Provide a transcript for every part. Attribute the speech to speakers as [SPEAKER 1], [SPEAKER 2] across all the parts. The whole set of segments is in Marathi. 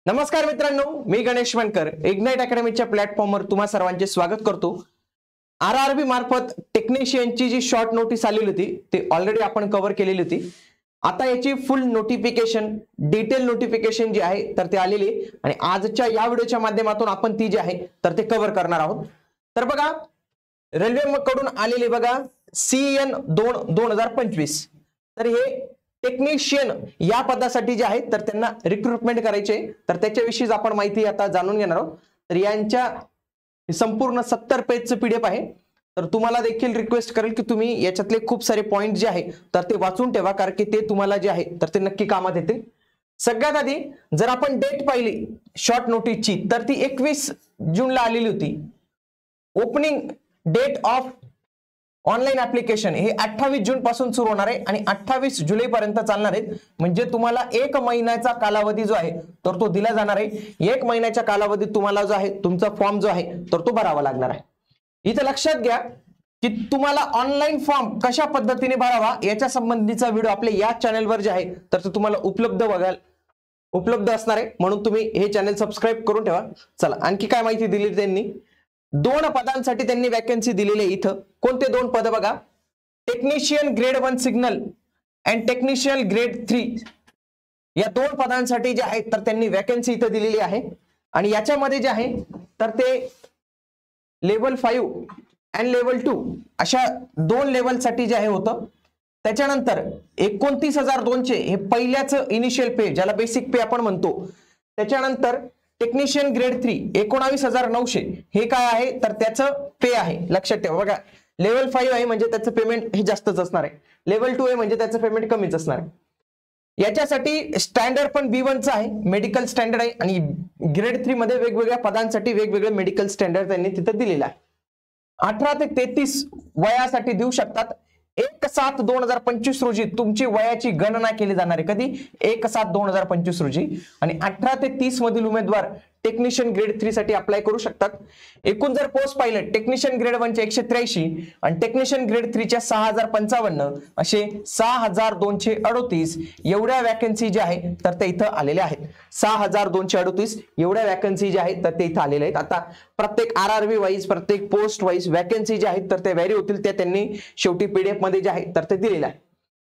[SPEAKER 1] नमस्कार मित्रांनो, मी गणेश वणकर इग्नाइट अकॅडमीच्या प्लॅटफॉर्मवर तुम्हा सर्वांचे स्वागत करतो। आरआरबी मार्फत टेक्निशियनची जी शॉर्ट नोटीस आलेली होती ती ऑलरेडी आपण कव्हर केलेली होती। आता याची फुल नोटिफिकेशन, डिटेल नोटिफिकेशन जी आहे तर ते आलेली आणि आजच्या या व्हिडिओच्या माध्यमातून आपण ती जी आहे तर ते कव्हर करणार आहोत। तर बघा, रेल्वे कडून आलेली बघा CN 2025, तर हे टेक्निशियन या पदासाठी जे आहे तर त्यांना रिक्रुटमेंट करायचे, तर त्याच्याविषयीच आपण माहिती आता जाणून घेणार आहोत। तर यांच्या संपूर्ण 70 पेजचं PDF आहे, तर तुम्हाला देखील रिक्वेस्ट करेल की तुम्ही याच्यातले खूप सारे पॉइंट जे आहे तर ते वाचून ठेवा, कारण की ते तुम्हाला जे आहे तर ते नक्की कामात येतील। सगळ्यात आधी जर आपण डेट पाहिली शॉर्ट नोटीसची तर ती 21 जूनला आलेली होती। Opening date of online application हे 28 जून पासून सुरू होणार आहे आणि 28 जुलै पर्यंत चालणार आहे। म्हणजे तुम्हाला 1 महिन्याचा कालावधी जो आहे तर तो दिला जाणार आहे। 1 महिन्याच्या कालावधीत तुम्हाला जो आहे तुमचा फॉर्म जो आहे तर तो भरावा लागणार आहे। इथे लक्षात घ्या की तुम्हाला ऑनलाइन फॉर्म कशा पद्धतीने भरावा याच्या संबंधीचा व्हिडिओ आपल्या या चॅनलवर जे आहे तर तो तुम्हाला उपलब्ध असणार आहे, म्हणून तुम्ही हे चॅनल सबस्क्राइब करून ठेवा। चला, आणखी काय माहिती दिली त्यांनी? 2 पदांसाठी त्यांनी वॅकन्सी दिलेली आहे। इथं कोणते 2 पद बघा, technician grade 1 signal and technician grade 3 या 2 पदांसाठी जे आहे तर त्यांनी वॅकन्सी इथं दिलेली आहे। आणि याच्यामध्ये जे आहे तर ते लेवल 5 अँड लेवल 2 अशा 2 लेवलसाठी जे आहे होतं। त्याच्यानंतर 29,200 हे पहिल्याच इनिशियल पे, ज्याला बेसिक पे आपण म्हणतो। त्याच्यानंतर टेक्निशियन ग्रेड 3 19,900 हे काय आहे तर त्याचं पे आहे। लक्षात ठेवा बघा, लेवल 5 आहे म्हणजे त्याचं पेमेंट हे जास्तच असणार आहे, लेवल 2 आहे म्हणजे त्याचं पेमेंट कमीच असणार आहे। याच्यासाठी स्टँडर्ड पण B1 चा आहे, मेडिकल स्टँडर्ड आहे आणि ग्रेड 3 मध्ये वेगवेगळ्या पदांसाठी वेगवेगळे मेडिकल स्टँडर्ड त्यांनी तिथं दिलेला आहे। 18 ते 33 वयासाठी देऊ शकतात। 1/7/2025 रोजी तुमची वयाची गणना केली जाणार आहे। कधी? 1/7/2025 रोजी। आणि 18 ते 30 मधील उमेदवार टेक्निशियन ग्रेड 3 साठी अप्लाय करू शकतात। एकूण जर पोस्ट पाहिले टेक्निशियन ग्रेड 1 चे 183 आणि टेक्निशियन ग्रेड 3 च्या 6,055 असे 6,238 एवढ्या वॅकन्सी ज्या आहे तर ते इथं आलेल्या आहेत। 6,238 एवढ्या वॅकन्सी ज्या आहेत तर ते इथं आलेल्या आहेत। आता प्रत्येक आरआरबी वाईज, प्रत्येक पोस्ट वाईज वॅकन्सी ज्या आहेत तर ते व्हॅरी होतील, त्या त्यांनी शेवटी PDF मध्ये जे आहे तर ते दिलेलं आहे।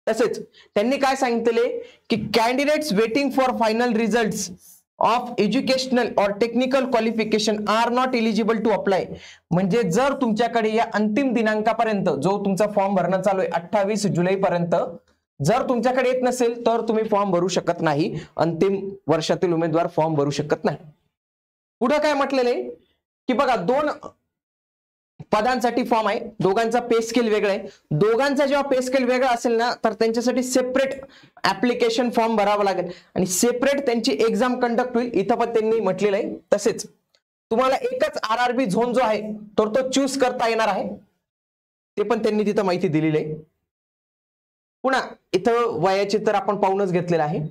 [SPEAKER 1] तसेच त्यांनी काय सांगितले की candidates waiting for final results of educational or technical qualification are not eligible to apply. म्हणजे जर तुमच्याकडे या अंतिम दिनांकापर्यंत जो तुमचा फॉर्म भरणं चालू आहे 28 जुलै पर्यंत जर तुमच्याकडे येत नसेल तर तुम्ही फॉर्म भरू शकत नाही। अंतिम वर्षातील उमेदवार फॉर्म भरू शकत नाही। पुढे काय म्हटलेलं आहे की बघा 2 पदांसाठी फॉर्म आहे, दोघांचा पे स्केल वेगळा आहे। दोघांचा जेव्हा पे स्केल वेगळा असेल ना तर त्यांच्यासाठी सेपरेट ऍप्लिकेशन फॉर्म भरावा लागेल आणि सेपरेट त्यांची एक्झाम कंडक्ट होईल, इथं पण त्यांनी म्हटलेलं आहे। तसेच तुम्हाला एकच आरआरबी झोन जो आहे तर तो चूज करता येणार आहे, ते पण त्यांनी तिथं माहिती दिलेली आहे। पुन्हा इथं वयाचे तर आपण पाहूनच घेतलेलं आहे।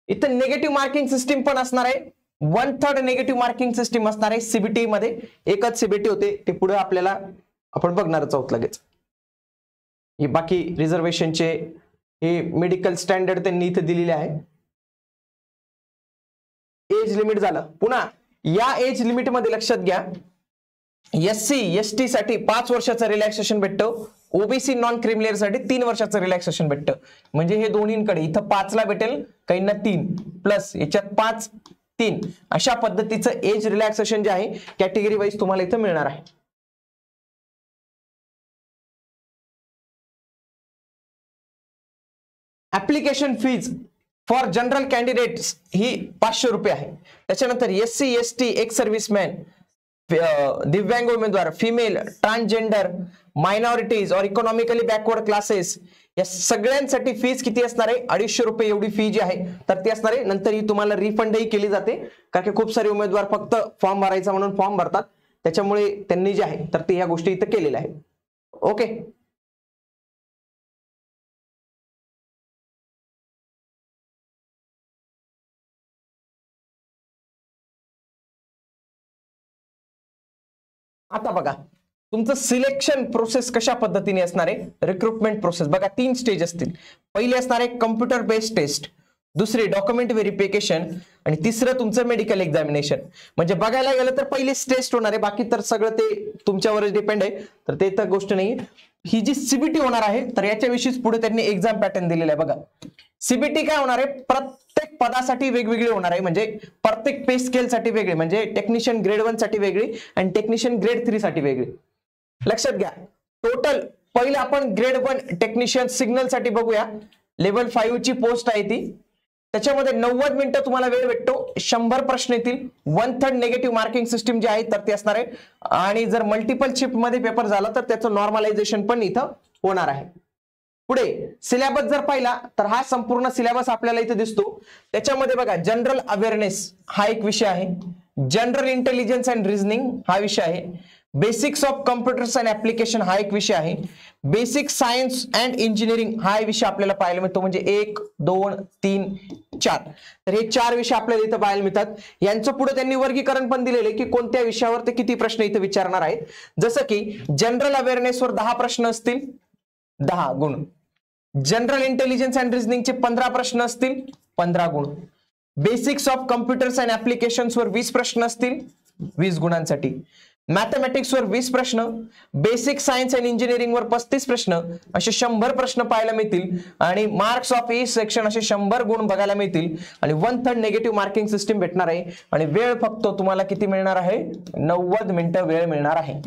[SPEAKER 1] इथं निगेटिव्ह मार्किंग सिस्टीम पण असणार आहे, 1/3 निगेटिव्ह मार्किंग सिस्टीम असणार आहे। CBT मध्ये एकच CBT होते, ते पुढे आपल्याला आपण बघणारच आहोत लगेच। हे बाकी रिझर्वेशनचे हे मेडिकल स्टँडर्ड त्यांनी इथे दिलेले आहे। एज लिमिट झालं। पुन्हा या एज लिमिट मध्ये लक्षात घ्या, SC ST साठी 5 वर्षाचं रिलॅक्सेशन भेटतं, OBC नॉन क्रिमिलियर साठी 3 वर्षाचं रिलॅक्सेशन भेटतं। म्हणजे हे दोन्हींकडे इथं 5 ला भेटेल, काहींना 3 प्लस याच्यात 5 3 अशा पद्धतीचं एज रिलॅक्सेशन जे आहे कॅटेगरी वाईज तुम्हाला इथं मिळणार आहे। Application fees for general candidates ही 500 रुपये आहे। त्याच्यानंतर SC ST एक्स सर्व्हिसमॅन, दिव्यांग उमेदवार, फिमेल, ट्रान्सजेंडर, मायनॉरिटीज और इकॉनॉमिकली बॅकवर्ड क्लासेस या सगळ्यांसाठी फीज किती असणार आहे? 250 रुपये एवढी फी जी आहे तर ती असणार आहे। नंतर ही तुम्हाला रिफंडही केली जाते, कारण की खूप सारे उमेदवार फक्त फॉर्म भरायचा म्हणून फॉर्म भरतात, त्याच्यामुळे त्यांनी जे आहे तर ते ह्या गोष्टी इथं केलेल्या आहेत। ओके, आता बघा तुमचं सिलेक्शन प्रोसेस कशा पद्धतीने असणार आहे। रिक्रुटमेंट प्रोसेस बघा 3 स्टेज असतील। पहिली असणार आहे कम्प्युटर बेस्ड टेस्ट, दुसरी डॉक्युमेंट व्हेरिफिकेशन आणि तिसरं तुमचं मेडिकल एक्झामिनेशन. म्हणजे बघायला गेलं तर पहिलीच टेस्ट होणार आहे, बाकी तर सगळं ते तुमच्यावरच डिपेंड आहे. तर ते तर गोष्ट नाही. ही जी सीबीटी होणार आहे तर याच्याविषयीच पुढे त्यांनी एक्झाम पॅटर्न दिलेला आहे. बघा सीबीटी काय होणार आहे, प्रत्येक पदासाठी वेगवेगळी होणार आहे. म्हणजे प्रत्येक पे स्केल साठी वेगळी, म्हणजे टेक्निशियन ग्रेड 1 साठी वेगळी आणि टेक्निशियन ग्रेड 3 साठी वेगळी. लक्षात घ्या. टोटल पहिले आपण ग्रेड 1 टेक्निशियन सिग्नल साठी बघूया. लेवल 5 ची पोस्ट आहे ती. त्याच्यामध्ये 90 मिनिटं तुम्हाला वेळ भेटतो. 100 प्रश्न येतील. 1/3 नेगेटिव्ह मार्किंग सिस्टीम जी आहे तर ती असणार आहे. आणि जर मल्टिपल शिफ्ट मध्ये पेपर झाला तर त्याचं नॉर्मलायझेशन पण इथं होणार आहे. पुढे सिलेबस जर पाहिला तर हा संपूर्ण सिलेबस आपल्याला इथे दिसतो. त्याच्यामध्ये बघा जनरल अवेअरनेस हा एक विषय आहे. जनरल इंटेलिजन्स अँड रिझनिंग हा विषय आहे. Basics of computers and application हा एक विषय आहे. बेसिक सायन्स अँड इंजिनिअरिंग हा विषय आपल्याला पाहायला मिळतो. म्हणजे 1, 2, 3, 4 तर हे 4 विषय आपल्याला इथं पाहायला मिळतात. यांचं पुढे त्यांनी वर्गीकरण पण दिलेले की कोणत्या विषयावर ते किती प्रश्न इथं विचारणार आहेत. जसं की जनरल अवेअरनेसवर 10 प्रश्न असतील, 10 गुण. जनरल इंटेलिजन्स अँड रिझनिंगचे 15 प्रश्न असतील, 15 गुण. Basics of computers and applications वर 20 प्रश्न असतील, 20 गुणांसाठी. मॅथमॅटिक्स वर 20 प्रश्न, बेसिक सायन्स अँड इंजिनिअरिंग वर 35 प्रश्न, असे 100 प्रश्न पाहायला मिळतील. आणि मार्क्स ऑफ ई सेक्शन असे 100 गुण बघायला मिळतील. आणि 1/3 नेगेटिव्ह मार्किंग सिस्टीम भेटणार आहे. आणि वेळ फक्त तुम्हाला किती मिळणार आहे, 90 मिनिटं वेळ मिळणार आहे.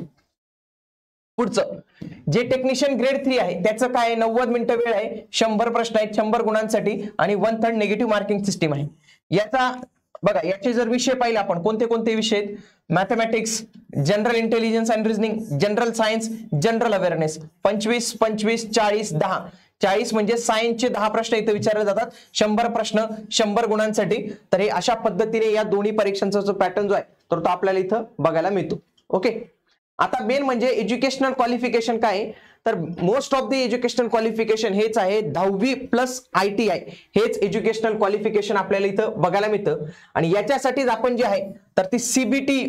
[SPEAKER 1] पुढचं जे टेक्निशियन ग्रेड 3 आहे त्याचं काय, 90 मिनिटं वेळ आहे, 100 प्रश्न आहेत 100 गुणांसाठी आणि 1/3 नेगेटिव्ह मार्किंग सिस्टीम आहे. याचा बघा याचे जर विषय पाहिले आपण कोणते कोणते विषय आहेत, mathematics, general intelligence and reasoning, general science, general awareness. 25, 25, 40, 10. 40 म्हणजे सायन्सचे 10 प्रश्न इथे विचारले जातात. 100 प्रश्न 100 गुणांसाठी. तर हे अशा पद्धतीने या दोन्ही परीक्षांचा जो पॅटर्न जो आहे तर तो आपल्याला इथं बघायला मिळतो. ओके. आता मेन म्हणजे एज्युकेशनल क्वालिफिकेशन काय आहे, तर most of the educational qualification हेच आहे 10वी प्लस ITI हेच एज्युकेशनल क्वालिफिकेशन आपल्याला इथं बघायला मिळतं. आणि याच्यासाठीच आपण जे आहे तर ती CBT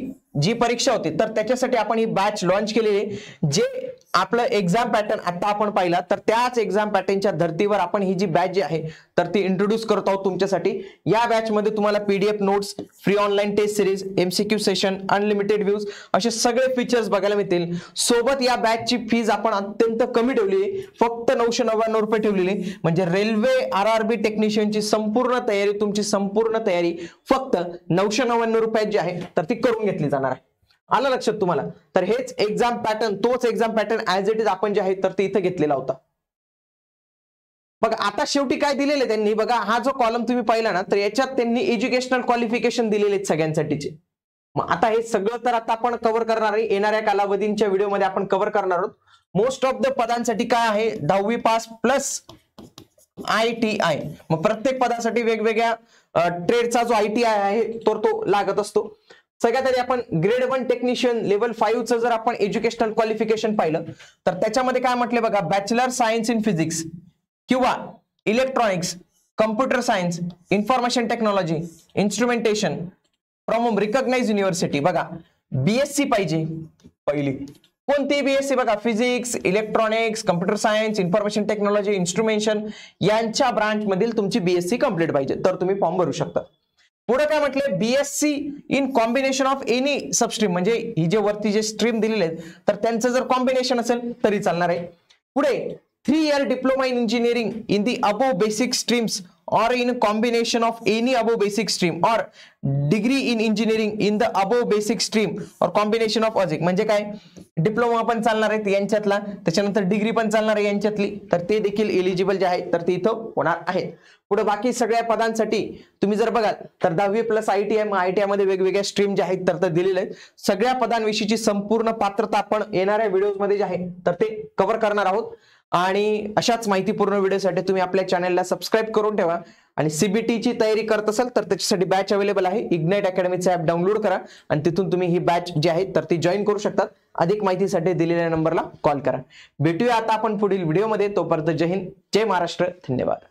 [SPEAKER 1] जी परीक्षा होती तर त्याच्यासाठी आपण ही बॅच लॉन्च केलेली आहे. जे आपलं एक्झाम पॅटर्न आता आपण पाहिला तर त्याच एक्झाम पॅटर्नच्या धर्तीवर आपण ही जी बॅच जी आहे तर ती इंट्रोड्यूस करत आहोत तुमच्यासाठी. या बॅच मध्ये तुम्हाला PDF notes, free online test series, MCQ session, unlimited views असे सगळे फीचर्स बघायला मिळतील. सोबत या बॅचची फीज आपण अत्यंत कमी ठेवली आहे, फक्त 999 रुपये ठेवलेली. म्हणजे रेल्वे RRB टेक्निशियनची संपूर्ण तयारी, तुमची संपूर्ण तयारी फक्त 999 रुपयात जी आहे तर ती करून घेतली जाणार आहे. आलं लक्षात तुम्हाला. तर हेच एक्झाम पॅटर्न, तोच exam pattern as it is आपण जे आहे तर ते इथं घेतलेला होता. बघा आता शेवटी काय दिलेले त्यांनी, बघा हा जो कॉलम तुम्ही पाहिला ना तर याच्यात त्यांनी एज्युकेशनल क्वालिफिकेशन दिलेले आहेत सगळ्यांसाठीचे. मग आता हे सगळं तर आता आपण कव्हर करणार आहे, येणाऱ्या कालावधींच्या व्हिडिओमध्ये आपण कव्हर करणार आहोत. मोस्ट ऑफ द पदांसाठी काय आहे, 10वी पास प्लस ITI. मग प्रत्येक पदासाठी वेगवेगळ्या ट्रेडचा जो ITI आहे तो लागत असतो. सगळ्यात आधी आपण ग्रेड 1 टेक्निशियन लेवल 5 चं जर आपण एज्युकेशनल क्वालिफिकेशन पाहिलं तर त्याच्यामध्ये काय म्हटले बघा, बॅचलर सायन्स इन फिजिक्स किंवा electronics, computer science, information technology, instrumentation from recognised university. बघा BSc पाहिजे पहिली, कोणती BSc बघा, physics, electronics, computer science, information technology, instrumentation यांच्या ब्रांच मधील तुमची BSc कंप्लीट पाहिजे तर तुम्ही फॉर्म भरू शकता. पुढे काय म्हटले, BSc in combination of any substream, म्हणजे ही जे वरती जे स्ट्रीम दिलेले आहेत तर त्यांचं जर कॉम्बिनेशन असेल तरी चालणार आहे. पुढे 3 year diploma in engineering in the above basic streams or in combination of any above basic stream or degree in engineering in the above basic stream or combination of अजिक. म्हणजे काय, डिप्लोमा पण चालणार आहे यांच्यातला, त्याच्यानंतर डिग्री पण चालणार आहे यांच्यातली, तर ते देखील एलिजिबल जे आहे तर ते इथं होणार आहेत. पुढे बाकी सगळ्या पदांसाठी तुम्ही जर बघाल तर 10वी प्लस ITI, ITI मध्ये वेगवेगळ्या स्ट्रीम जे आहेत तर ते दिलेले आहेत. सगळ्या पदांविषयीची संपूर्ण पात्रता आपण येणाऱ्या व्हिडिओज मध्ये जे आहे तर ते कव्हर करणार आहोत. आणि अशाच माहितीपूर्ण व्हिडिओसाठी तुम्ही आपल्या चॅनलला सबस्क्राईब करून ठेवा. आणि CBT ची तयारी करत असाल तर त्याच्यासाठी बॅच अवेलेबल आहे. इग्नाइट अकॅडमीचं ऍप डाउनलोड करा आणि तिथून तुम्ही ही बॅच जी आहे तर ती जॉईन करू शकता. अधिक माहितीसाठी दिलेल्या नंबरला कॉल करा. भेटूया आता आपण पुढील व्हिडिओमध्ये. तोपर्यंत जय हिंद, जय महाराष्ट्र, धन्यवाद.